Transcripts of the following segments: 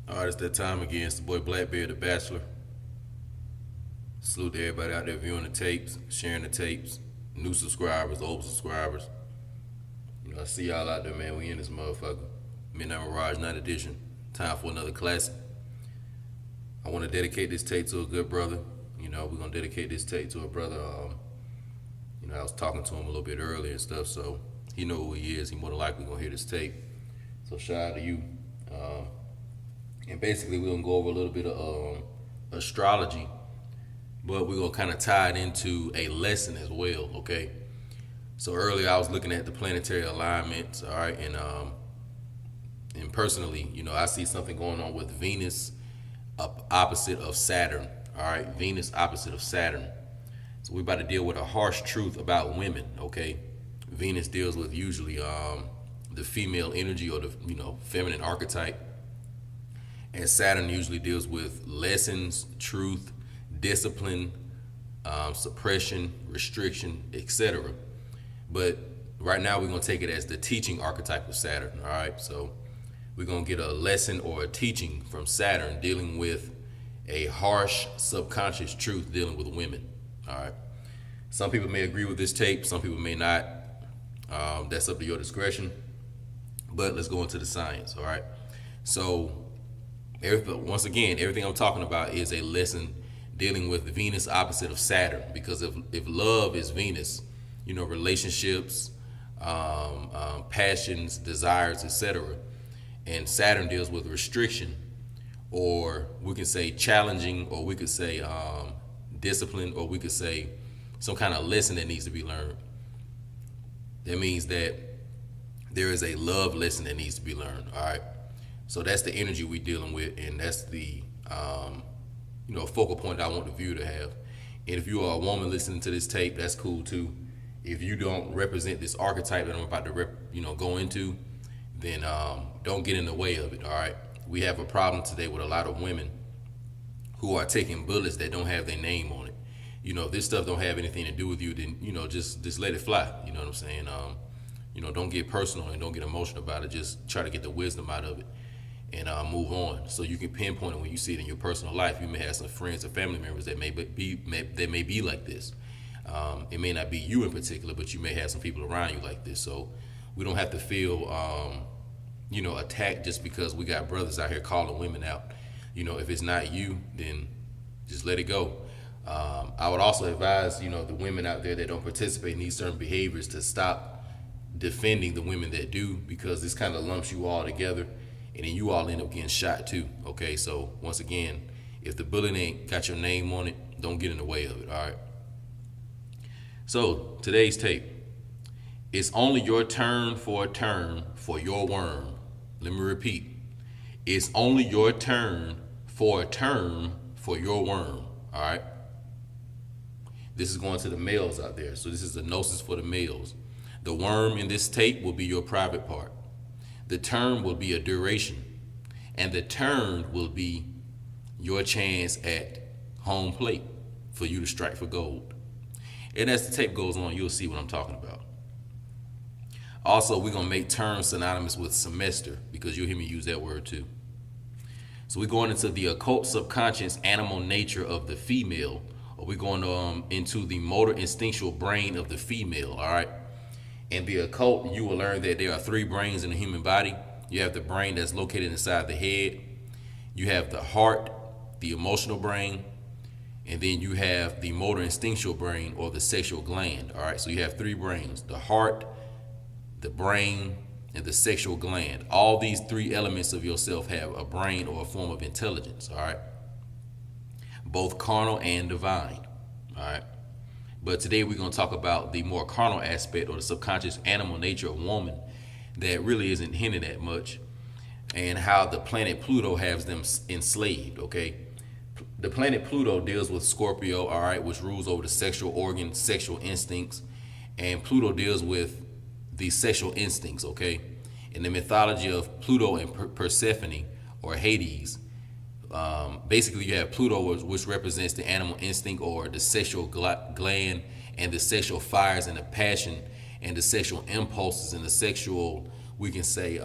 All right, it's that time again. It's the boy Blackbeard, the Bachelor. Salute to everybody out there viewing the tapes, sharing the tapes, new subscribers, old subscribers. I see y'all out there, man. We in this motherfucker. Young Mirage, night edition. Time for another classic. I want to dedicate this tape to a good brother. We're gonna dedicate this tape to a brother. I was talking to him a little bit earlier and stuff, so he know who he is. He more than likely gonna hear this tape. So shout out to you. And basically, we're gonna go over a little bit of astrology, but we're gonna kind of tie it into a lesson as well. Okay. So earlier I was looking at the planetary alignments, all right, and personally, I see something going on with Venus opposite of Saturn, all right, Venus opposite of Saturn. So we're about to deal with a harsh truth about women, okay? Venus deals with usually the female energy or the feminine archetype, and Saturn usually deals with lessons, truth, discipline, suppression, restriction, etc. But right now we're gonna take it as the teaching archetype of Saturn. All right, so we're gonna get a lesson or a teaching from Saturn dealing with a harsh subconscious truth dealing with women. All right, some people may agree with this tape, some people may not. That's up to your discretion. But let's go into the science. All right, so once again, everything I'm talking about is a lesson dealing with Venus opposite of Saturn, because if love is Venus, relationships, passions, desires, etc. And Saturn deals with restriction, or we can say challenging, or we could say discipline, or we could say some kind of lesson that needs to be learned. That means that there is a love lesson that needs to be learned. All right. So that's the energy we're dealing with, and that's the focal point that I want the viewer to have. And if you are a woman listening to this tape, that's cool too. If you don't represent this archetype that I'm about to go into, then don't get in the way of it. All right. We have a problem today with a lot of women who are taking bullets that don't have their name on it. If this stuff don't have anything to do with you, then just let it fly. You know what I'm saying? Don't get personal and don't get emotional about it. Just try to get the wisdom out of it and move on. So you can pinpoint it when you see it in your personal life. You may have some friends or family members that may be like this. It may not be you in particular, but you may have some people around you like this. So we don't have to feel attacked just because we got brothers out here calling women out. If it's not you, then just let it go. I would also advise the women out there that don't participate in these certain behaviors to stop defending the women that do, because this kind of lumps you all together, and then you all end up getting shot too. Okay, so once again, if the bullet ain't got your name on it, don't get in the way of it. All right. So today's tape. It's only your turn for a term for your worm. Let me repeat. It's only your turn for a term for your worm. All right. This is going to the males out there. So this is the gnosis for the males. The worm in this tape will be your private part. The term will be a duration. And the turn will be your chance at home plate for you to strike for gold. And as the tape goes on, you'll see what I'm talking about. Also, we're going to make terms synonymous with semester, because you'll hear me use that word too. So we're going into the occult subconscious animal nature of the female, or we're going into the motor instinctual brain of the female, all right? In the occult, you will learn that there are three brains in the human body. You have the brain that's located inside the head. You have the heart, the emotional brain, and then you have the motor instinctual brain, or the sexual gland, all right? So you have three brains: the heart, the brain, and the sexual gland. All these three elements of yourself have a brain or a form of intelligence, all right? Both carnal and divine, all right? But today we're going to talk about the more carnal aspect, or the subconscious animal nature of woman, that really isn't hinted at much, and how the planet Pluto has them enslaved, okay? The planet Pluto deals with Scorpio, all right, which rules over the sexual organs, sexual instincts, and Pluto deals with the sexual instincts, okay? In the mythology of Pluto and Persephone, or Hades, basically you have Pluto, which represents the animal instinct, or the sexual gland, and the sexual fires and the passion and the sexual impulses and the sexual, we can say,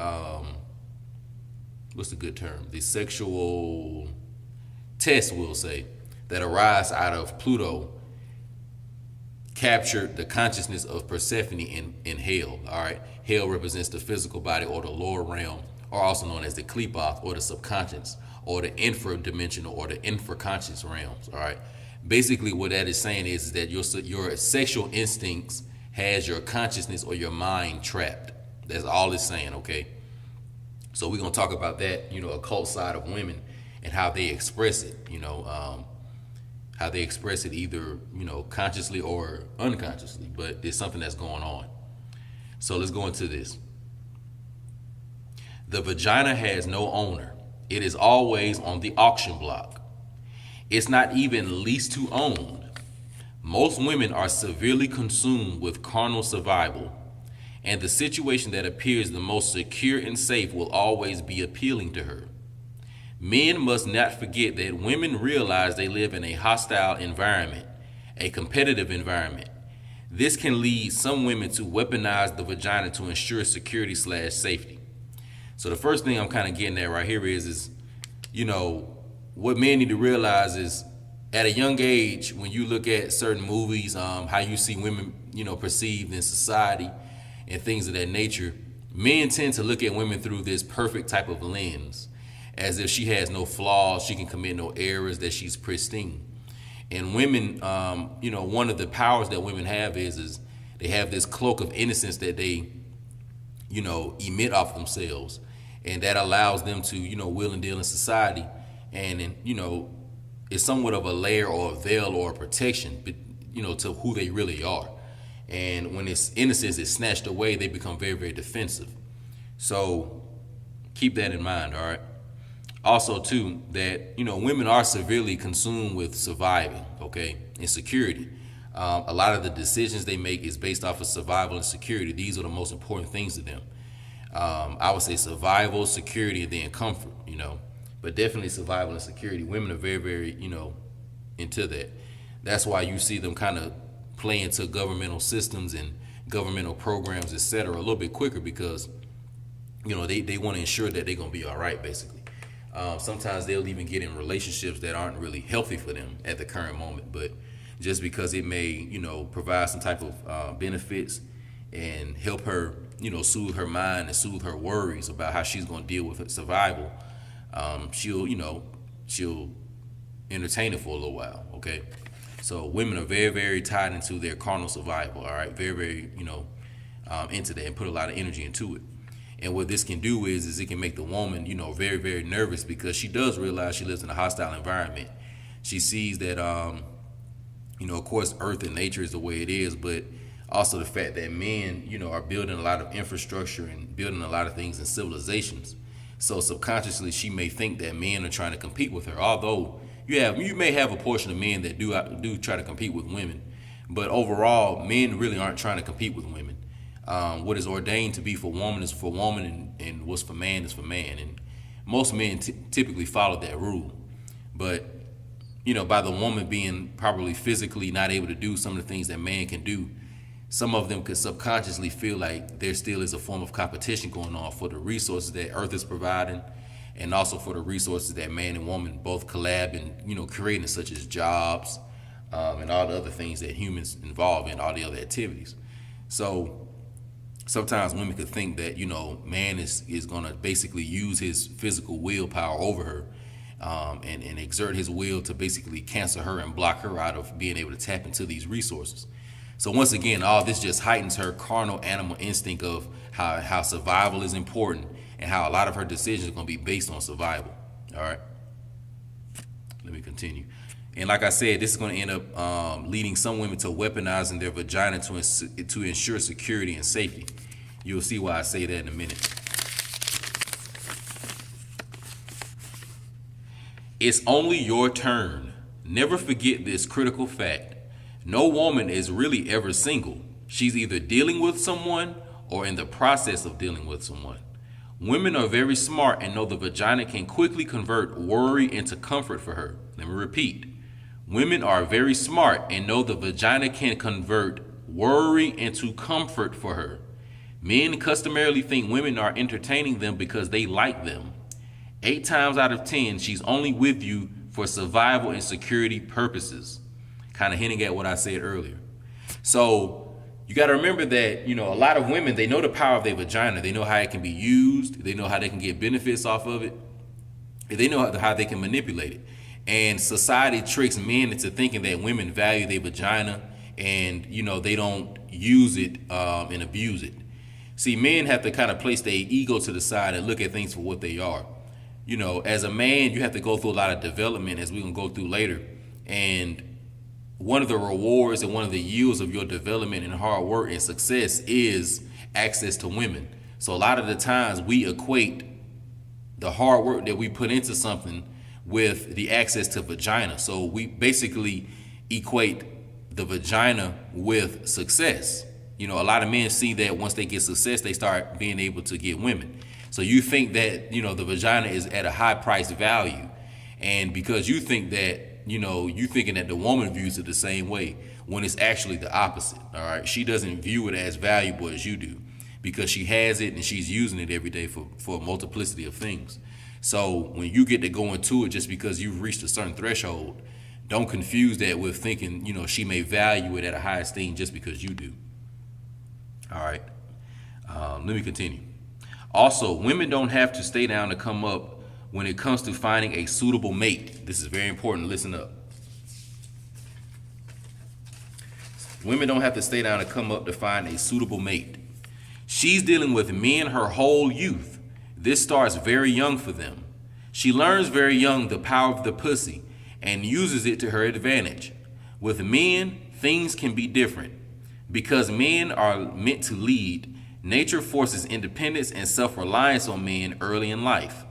what's the good term? The sexual tests, we'll say, that arise out of Pluto captured the consciousness of Persephone in hell. All right, hell represents the physical body or the lower realm, or also known as the Klepoth, or the subconscious, or the infradimensional, or the infraconscious realms. All right, basically what that is saying is that your sexual instincts has your consciousness or your mind trapped. That's all it's saying. Okay, so we're gonna talk about that, occult side of women and how they express it. How they express it either, consciously or unconsciously, but there's something that's going on. So let's go into this. The vagina has no owner. It is always on the auction block. It's not even leased to own. Most women are severely consumed with carnal survival, and the situation that appears the most secure and safe will always be appealing to her. Men must not forget that women realize they live in a hostile environment, a competitive environment. This can lead some women to weaponize the vagina to ensure security/safety. So the first thing I'm kind of getting at right here is, what men need to realize is at a young age, when you look at certain movies, how you see women, perceived in society and things of that nature, men tend to look at women through this perfect type of lens, as if she has no flaws, she can commit no errors, that she's pristine. And women, one of the powers that women have is they have this cloak of innocence that they, emit off themselves. And that allows them to, will and deal in society. And, it's somewhat of a layer or a veil or a protection, to who they really are. And when this innocence is snatched away, they become very, very defensive. So keep that in mind, all right? Also, too, that, women are severely consumed with surviving, okay, and security. A lot of the decisions they make is based off of survival and security. These are the most important things to them. I would say survival, security, and then comfort, but definitely survival and security. Women are very, very, into that. That's why you see them kind of play into governmental systems and governmental programs, etc., a little bit quicker because, they want to ensure that they're going to be all right, basically. Sometimes they'll even get in relationships that aren't really healthy for them at the current moment, but just because it may, provide some type of benefits and help her, soothe her mind and soothe her worries about how she's going to deal with survival, she'll entertain it for a little while, okay? So women are very, very tied into their carnal survival, all right? Very, very, into that and put a lot of energy into it. And what this can do is it can make the woman, very, very nervous because she does realize she lives in a hostile environment. She sees that, of course, earth and nature is the way it is, but also the fact that men, are building a lot of infrastructure and building a lot of things in civilizations. So subconsciously, she may think that men are trying to compete with her. Although you may have a portion of men that do try to compete with women, but overall, men really aren't trying to compete with women. What is ordained to be for woman is for woman, and what's for man is for man. And most men typically follow that rule. But, by the woman being probably physically not able to do some of the things that man can do, some of them could subconsciously feel like there still is a form of competition going on for the resources that Earth is providing, and also for the resources that man and woman both collab and, creating, such as jobs, and all the other things that humans involve in, all the other activities. So sometimes women could think that, man is going to basically use his physical willpower over her, and exert his will to basically cancel her and block her out of being able to tap into these resources. So once again, all this just heightens her carnal animal instinct of how survival is important and how a lot of her decisions are going to be based on survival. All right. Let me continue. And like I said, this is going to end up leading some women to weaponizing their vagina to ensure security and safety. You'll see why I say that in a minute. It's only your turn. Never forget this critical fact. No woman is really ever single. She's either dealing with someone or in the process of dealing with someone. Women are very smart and know the vagina can quickly convert worry into comfort for her. Let me repeat. Women are very smart and know the vagina can convert worry into comfort for her. Men customarily think women are entertaining them because they like them. 8 times out of 10, she's only with you for survival and security purposes. Kind of hinting at what I said earlier. So you got to remember that, a lot of women, they know the power of their vagina. They know how it can be used. They know how they can get benefits off of it. They know how they can manipulate it. And society tricks men into thinking that women value their vagina and, they don't use it and abuse it. See, men have to kind of place their ego to the side and look at things for what they are. As a man, you have to go through a lot of development, as we're going to go through later. And one of the rewards and one of the yields of your development and hard work and success is access to women. So a lot of the times we equate the hard work that we put into something with the access to vagina. So we basically equate the vagina with success. A lot of men see that once they get success, they start being able to get women. So you think that, the vagina is at a high price value. And because you think that, you thinking that the woman views it the same way, when it's actually the opposite. All right. She doesn't view it as valuable as you do because she has it and she's using it every day for a multiplicity of things. So when you get to go into it just because you've reached a certain threshold, don't confuse that with thinking, she may value it at a high esteem just because you do. All right. Let me continue. Also, women don't have to stay down to come up when it comes to finding a suitable mate. This is very important. Listen up. Women don't have to stay down to come up to find a suitable mate. She's dealing with men her whole youth. This starts very young for them. She learns very young the power of the pussy and uses it to her advantage. With men, things can be different. Because men are meant to lead, nature forces independence and self-reliance on men early in life.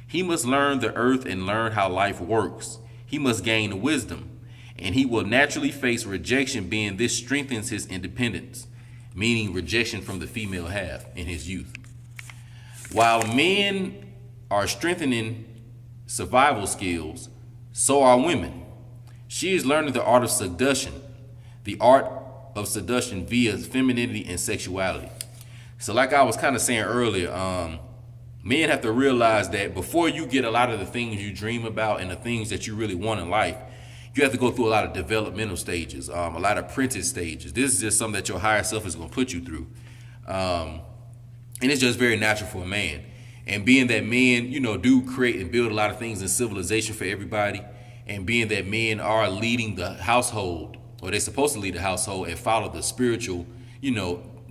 He must learn the earth and learn how life works. He must gain wisdom, and he will naturally face rejection, being this strengthens his independence, meaning rejection from the female half in his youth. While men are strengthening survival skills, so are women. She is learning the art of seduction, the art of seduction via femininity and sexuality. So like I was kind of saying earlier, men have to realize that before you get a lot of the things you dream about and the things that you really want in life, you have to go through a lot of developmental stages, a lot of apprentice stages. This is just something that your higher self is going to put you through. And it's just very natural for a man. And being that men, do create and build a lot of things in civilization for everybody, and being that men are leading the household, or they're supposed to lead the household and follow the spiritual,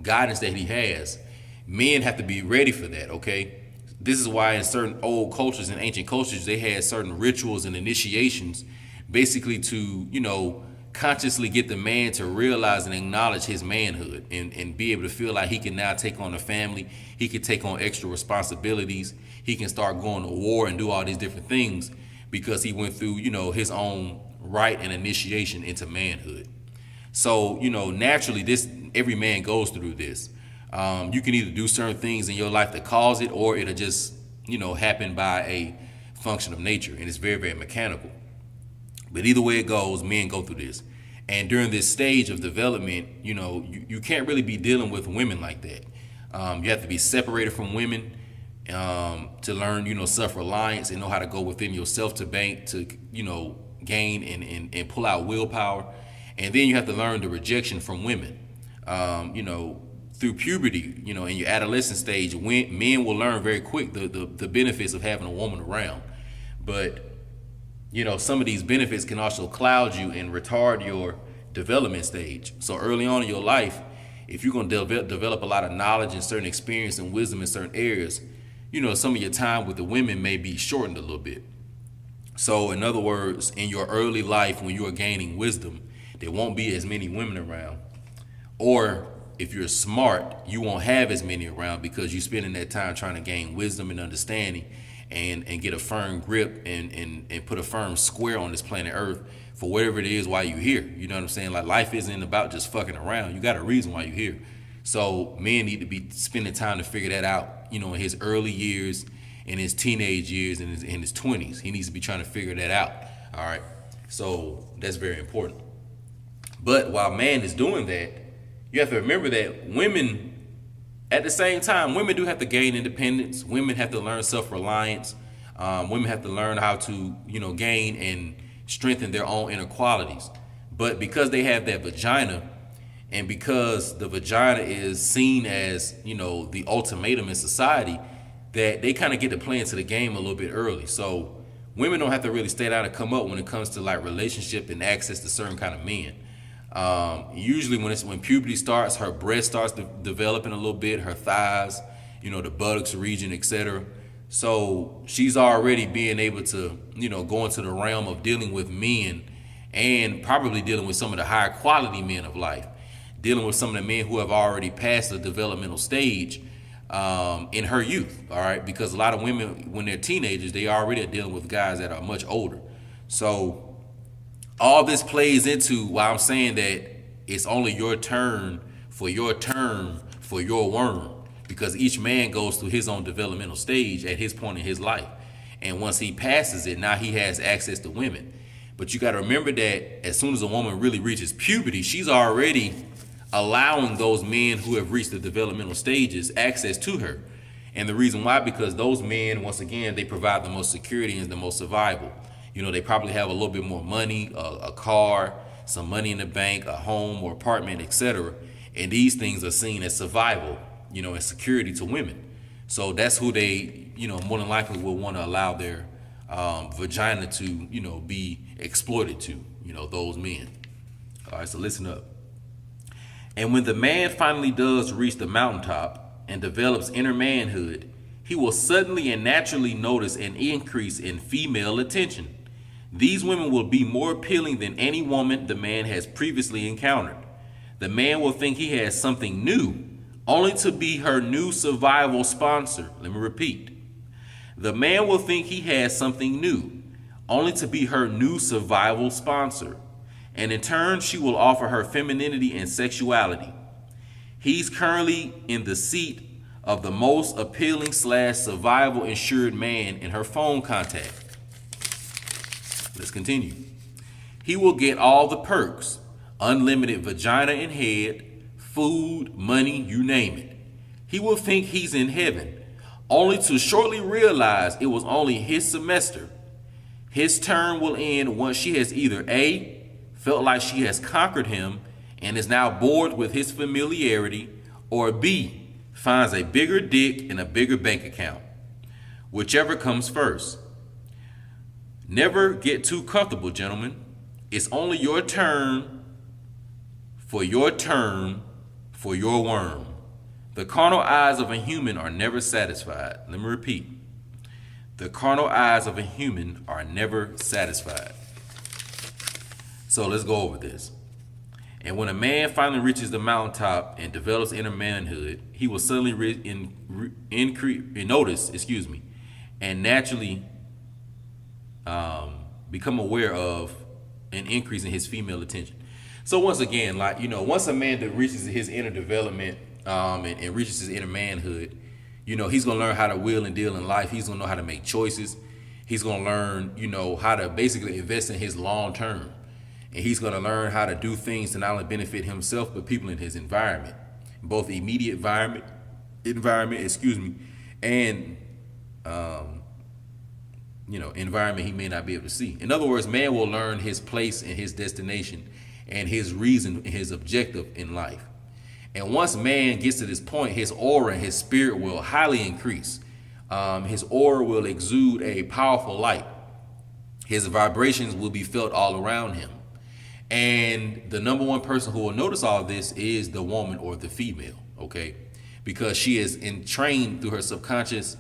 guidance that he has, men have to be ready for that, okay? This is why in certain old cultures and ancient cultures, they had certain rituals and initiations basically to, consciously get the man to realize and acknowledge his manhood and be able to feel like he can now take on a family. He can take on extra responsibilities. He can start going to war and do all these different things because he went through, his own rite and initiation into manhood. So, naturally, every man goes through this. You can either do certain things in your life that cause it, or it'll just, happen by a function of nature, and it's very, very mechanical. But either way it goes, men go through this. And during this stage of development, you can't really be dealing with women like that. You have to be separated from women to learn, self-reliance and know how to go within yourself to gain and pull out willpower. And then you have to learn the rejection from women. Through puberty, in your adolescent stage, men will learn very quick the benefits of having a woman around. But some of these benefits can also cloud you and retard your development stage. So early on in your life, if you're going to develop a lot of knowledge and certain experience and wisdom in certain areas, some of your time with the women may be shortened a little bit. So in other words, in your early life, when you are gaining wisdom, there won't be as many women around. Or if you're smart, you won't have as many around because you're spending that time trying to gain wisdom and understanding and get a firm grip and put a firm square on this planet Earth for whatever it is while you're here. You know what I'm saying? Like, life isn't about just fucking around. You got a reason why you're here. So men need to be spending time to figure that out, in his early years, in his teenage years, and in his 20s. He needs to be trying to figure that out. All right. So that's very important. But while man is doing that, you have to remember that women, at the same time, women do have to gain independence. Women have to learn self-reliance. Women have to learn how to, gain and strengthen their own inner qualities. But because they have that vagina, and because the vagina is seen as, the ultimatum in society, that they kind of get to play into the game a little bit early. So women don't have to really stay down and come up when it comes to like relationship and access to certain kind of men. Usually when puberty starts, her breast starts developing a little bit, her thighs, the buttocks region, etc. So she's already being able to, go into the realm of dealing with men, and probably dealing with some of the higher quality men of life, dealing with some of the men who have already passed the developmental stage in her youth, all right? Because a lot of women, when they're teenagers, they already are dealing with guys that are much older. So all this plays into why I'm saying that it's only your turn for your term for your worm, because each man goes through his own developmental stage at his point in his life. And once he passes it, now he has access to women. But you got to remember that as soon as a woman really reaches puberty, she's already allowing those men who have reached the developmental stages access to her. And the reason why, because those men, once again, they provide the most security and the most survival. They probably have a little bit more money, a car, some money in the bank, a home or apartment, etc. And these things are seen as survival, and security to women. So that's who they, more than likely will want to allow their vagina to, be exploited to, those men. All right, so listen up. And when the man finally does reach the mountaintop and develops inner manhood, he will suddenly and naturally notice an increase in female attention. These women will be more appealing than any woman the man has previously encountered. The man will think he has something new, only to be her new survival sponsor. Let me repeat. The man will think he has something new, only to be her new survival sponsor. And in turn, she will offer her femininity and sexuality. He's currently in the seat of the most appealing / survival insured man in her phone contact. Let's continue. He will get all the perks, unlimited vagina and head, food, money, you name it. He will think he's in heaven, only to shortly realize it was only his semester. His term will end once she has either A, felt like she has conquered him and is now bored with his familiarity, or B, finds a bigger dick and a bigger bank account. Whichever comes first. Never get too comfortable, gentlemen. It's only your turn for your term for your worm. The carnal eyes of a human are never satisfied. Let me repeat. The carnal eyes of a human are never satisfied. So let's go over this. And when a man finally reaches the mountaintop and develops inner manhood, he will suddenly notice, and naturally become aware of an increase in his female attention. So once again, once a man that reaches his inner development and reaches his inner manhood, he's gonna learn how to wheel and deal in life. He's gonna know how to make choices. He's gonna learn, how to basically invest in his long term. And he's going to learn how to do things to not only benefit himself, but people in his environment, both the immediate environment, and, environment he may not be able to see. In other words, man will learn his place and his destination and his reason and his objective in life. And once man gets to this point, his aura and his spirit will highly increase. His aura will exude a powerful light. His vibrations will be felt all around him. And the number one person who will notice all of this is the woman or the female, okay? Because she is trained through her subconscious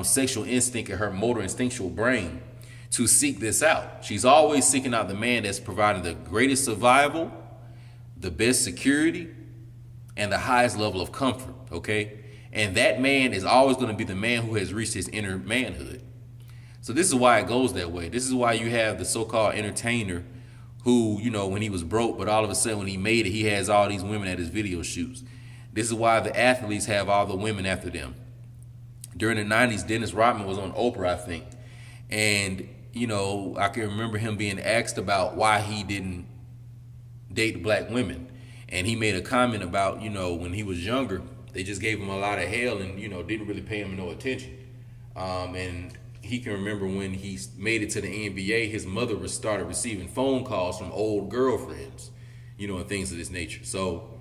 sexual instinct and her motor instinctual brain to seek this out. She's always seeking out the man that's providing the greatest survival, the best security, and the highest level of comfort, okay? And that man is always going to be the man who has reached his inner manhood. So this is why it goes that way. This is why you have the so-called entertainer who, when he was broke, but all of a sudden when he made it, he has all these women at his video shoots. This is why the athletes have all the women after them. During the 90s, Dennis Rodman was on Oprah, I think. And, I can remember him being asked about why he didn't date black women. And he made a comment about, when he was younger, they just gave him a lot of hell and, didn't really pay him no attention. And he can remember when he made it to the NBA, his mother started receiving phone calls from old girlfriends, and things of this nature. So,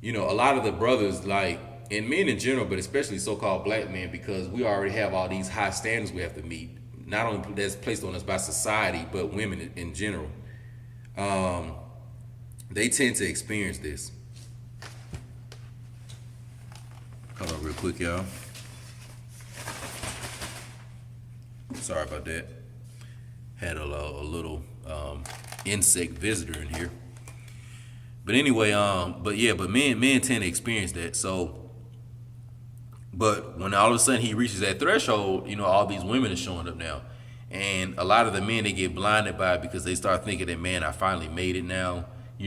a lot of the brothers, like, and men in general, but especially so-called black men, because we already have all these high standards we have to meet, not only that's placed on us by society, but women in general. They tend to experience this. Hold on real quick, y'all. Sorry about that. Had a little insect visitor in here. But anyway, but men tend to experience that. So, but when all of a sudden he reaches that threshold, all these women are showing up now. And a lot of the men, they get blinded by it because they start thinking that, man, I finally made it now.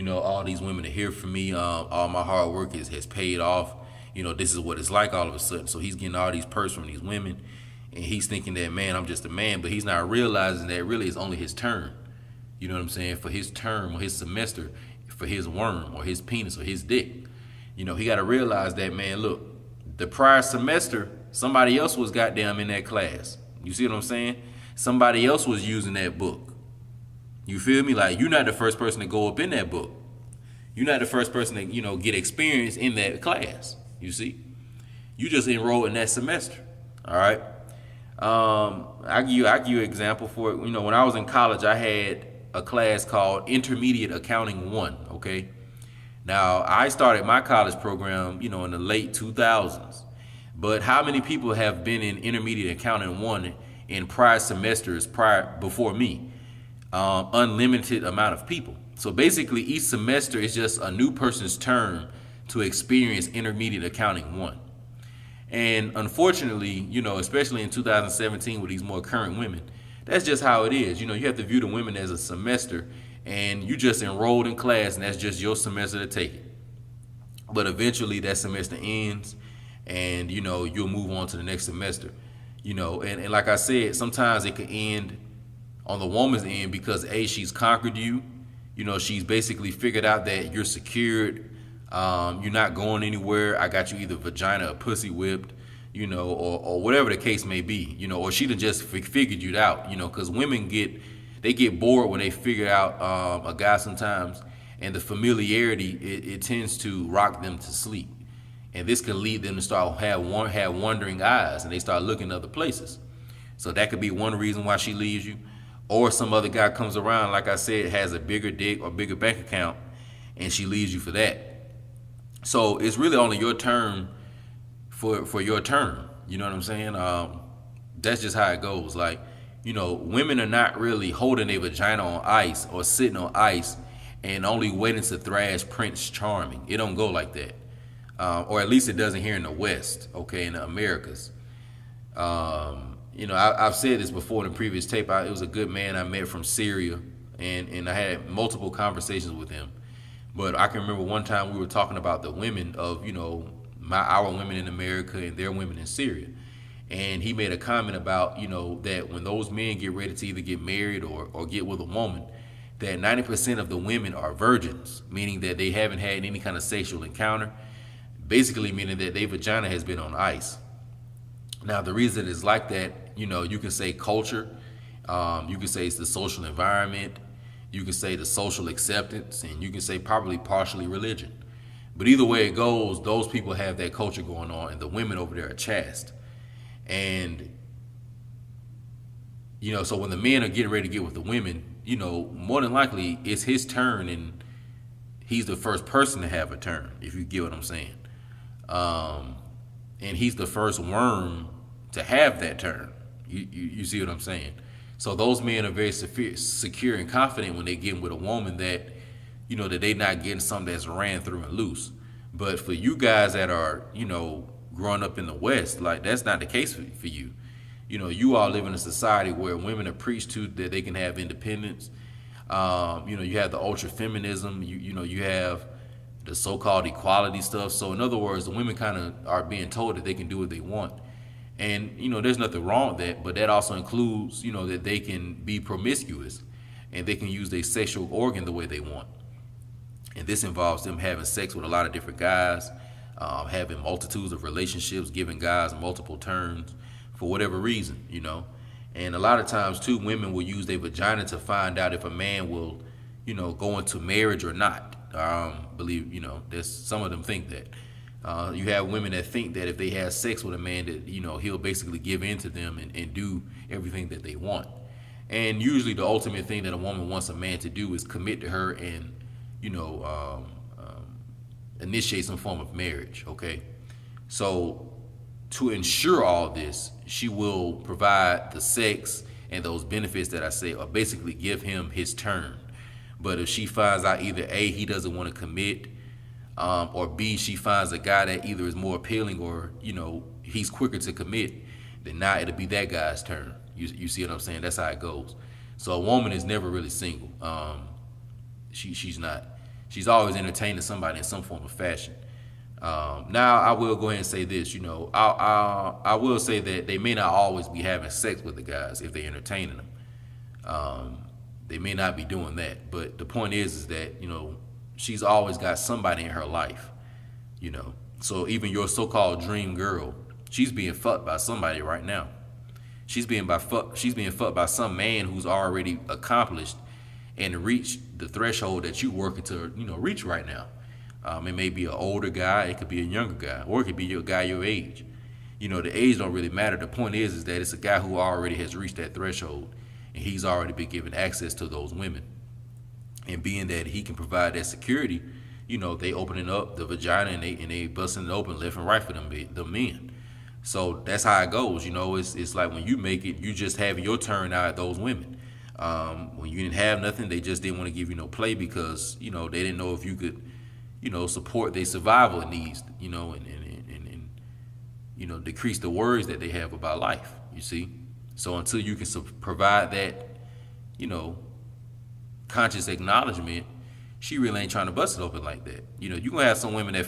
All these women are here for me. All my hard work has paid off. This is what it's like all of a sudden. So he's getting all these perks from these women. And he's thinking that, man, I'm just a man. But he's not realizing that really it's only his turn. You know what I'm saying? For his term or his semester, for his worm or his penis or his dick. He got to realize that, man, look, the prior semester, somebody else was goddamn in that class. You see what I'm saying? Somebody else was using that book. You feel me? Like, you're not the first person to go up in that book. You're not the first person to, get experience in that class. You see? You just enrolled in that semester. All right? I give you an example for it. When I was in college, I had a class called Intermediate Accounting 1, okay? Now, I started my college program, in the late 2000s. But how many people have been in Intermediate Accounting 1 in prior semesters before me? Unlimited amount of people. So basically, each semester is just a new person's turn to experience Intermediate Accounting 1. And unfortunately, especially in 2017 with these more current women, that's just how it is. You have to view the women as a semester, and you just enrolled in class, and that's just your semester to take it. But eventually that semester ends, and you'll move on to the next semester. And like I said, sometimes it could end on the woman's end because she's conquered you. She's basically figured out that you're secured. You're not going anywhere. I got you either vagina or pussy whipped, or whatever the case may be, or she done just figured you out, because women get bored when they figure out a guy sometimes, and the familiarity, it tends to rock them to sleep. And this can lead them to start have wandering eyes, and they start looking other places. So that could be one reason why she leaves you. Or some other guy comes around, like I said, has a bigger dick or bigger bank account, and she leaves you for that. So it's really only your turn for your turn. You know what I'm saying? That's just how it goes. Like, women are not really holding their vagina on ice or sitting on ice and only waiting to thrash Prince Charming. It don't go like that. Or at least it doesn't here in the West, okay, in the Americas. I've said this before in the previous tape. It was a good man I met from Syria, and I had multiple conversations with him. But I can remember one time we were talking about the women of, our women in America and their women in Syria. And he made a comment about, that when those men get ready to either get married or get with a woman, that 90% of the women are virgins, meaning that they haven't had any kind of sexual encounter, basically meaning that their vagina has been on ice. Now, the reason it's like that, you can say culture, you can say it's the social environment, you can say the social acceptance, and you can say probably partially religion. But either way it goes, those people have that culture going on, and the women over there are chaste. And, so when the men are getting ready to get with the women, more than likely it's his turn, and he's the first person to have a turn, if you get what I'm saying. And he's the first worm to have that turn. You see what I'm saying? So those men are very secure and confident when they get with a woman that, that they not getting something that's ran through and loose. But for you guys that are, growing up in the West, like, that's not the case for you. You all live in a society where women are preached to that they can have independence. You have the ultra feminism. You have the so-called equality stuff. So in other words, the women kind of are being told that they can do what they want. And, there's nothing wrong with that, but that also includes, that they can be promiscuous and they can use their sexual organ the way they want. And this involves them having sex with a lot of different guys, having multitudes of relationships, giving guys multiple turns, for whatever reason, And a lot of times too, women will use their vagina to find out if a man will, go into marriage or not. Believe, there's some of them think that. You have women that think that if they have sex with a man that, he'll basically give in to them and do everything that they want. And usually the ultimate thing that a woman wants a man to do is commit to her and, initiate some form of marriage, okay? So to ensure all this, she will provide the sex and those benefits that I say, or basically give him his turn. But if she finds out either A, he doesn't want to commit, or B, she finds a guy that either is more appealing or, he's quicker to commit, then now it'll be that guy's turn. You see what I'm saying? That's how it goes. So a woman is never really single. She's not. She's always entertaining somebody in some form of fashion. Now I will go ahead and say this, I will say that they may not always be having sex with the guys if they're entertaining them. They may not be doing that, but the point is that, she's always got somebody in her life, So even your so-called dream girl, she's being fucked by somebody right now. She's being fucked by some man who's already accomplished and reached the threshold that you're working to, reach right now. It may be an older guy, it could be a younger guy, or it could be your guy your age. The age don't really matter. The point is that it's a guy who already has reached that threshold, and he's already been given access to those women. And being that he can provide that security, they opening up the vagina and they busting it open left and right for them men. So that's how it goes. It's like when you make it, you just have your turn out at those women. When you didn't have nothing, they just didn't want to give you no play because, they didn't know if you could, support their survival needs, and decrease the worries that they have about life, you see. So until you can provide that, conscious acknowledgement, she really ain't trying to bust it open like that. You're going to have some women that,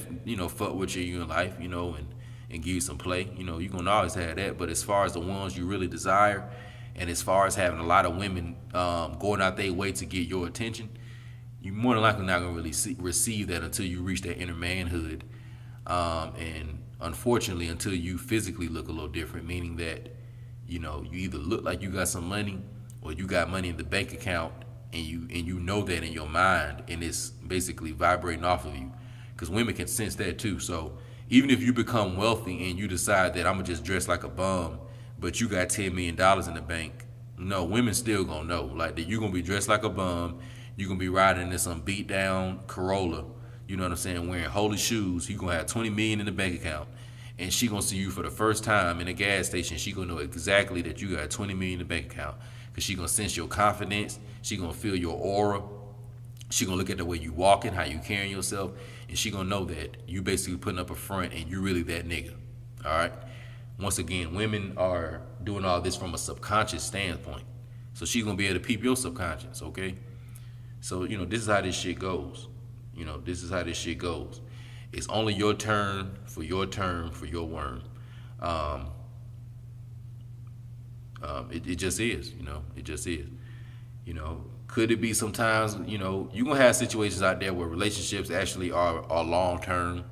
fuck with you in life, and give you some play. You're going to always have that. But as far as the ones you really desire, and as far as having a lot of women going out their way to get your attention, you're more than likely not going to really receive that until you reach that inner manhood. And unfortunately, until you physically look a little different, meaning that, you either look like you got some money or you got money in the bank account and you know that in your mind and it's basically vibrating off of you. Because women can sense that too. So even if you become wealthy and you decide that I'm going to just dress like a bum, but you got $10 million in the bank, no, women still going to know. Like that you're going to be dressed like a bum. You're going to be riding in some beat down Corolla, you know what I'm saying, wearing holy shoes. You're going to have $20 million in the bank account. And she going to see you for the first time in a gas station. She going to know exactly that you got $20 million in the bank account. Because she going to sense your confidence. She going to feel your aura. She going to look at the way you walking, how you carrying yourself. And she going to know that you basically putting up a front and you really that nigga. All right? Once again, women are doing all this from a subconscious standpoint. So she's going to be able to peep your subconscious, okay? So, this is how this shit goes. This is how this shit goes. It's only your turn for your worm. It just is, it just is. Could it be sometimes, you're going to have situations out there where relationships actually are long-term,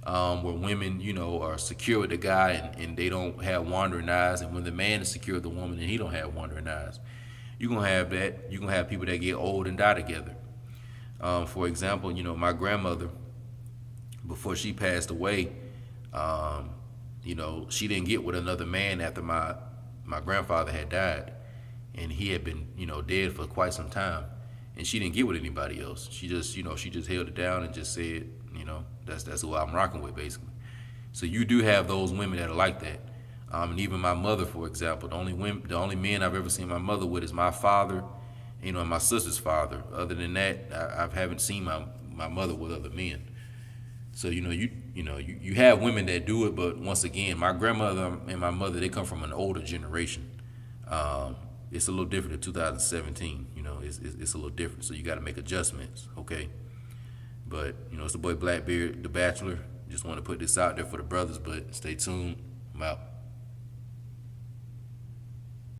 where women, are secure with the guy and they don't have wandering eyes. And when the man is secure with the woman and he don't have wandering eyes, you're going to have that. You're going to have people that get old and die together. For example, my grandmother, before she passed away, she didn't get with another man after my grandfather had died. And he had been, dead for quite some time. And she didn't get with anybody else. She just, she just held it down and just said, that's who I'm rocking with, basically. So you do have those women that are like that. And even my mother, for example, the only men I've ever seen my mother with is my father, and my sister's father. Other than that, I haven't seen my mother with other men. So you have women that do it, but once again, my grandmother and my mother, they come from an older generation. It's a little different in 2017. It's a little different, so you got to make adjustments, okay? But it's the boy Blackbeard, the Bachelor. Just want to put this out there for the brothers, but stay tuned. I'm out.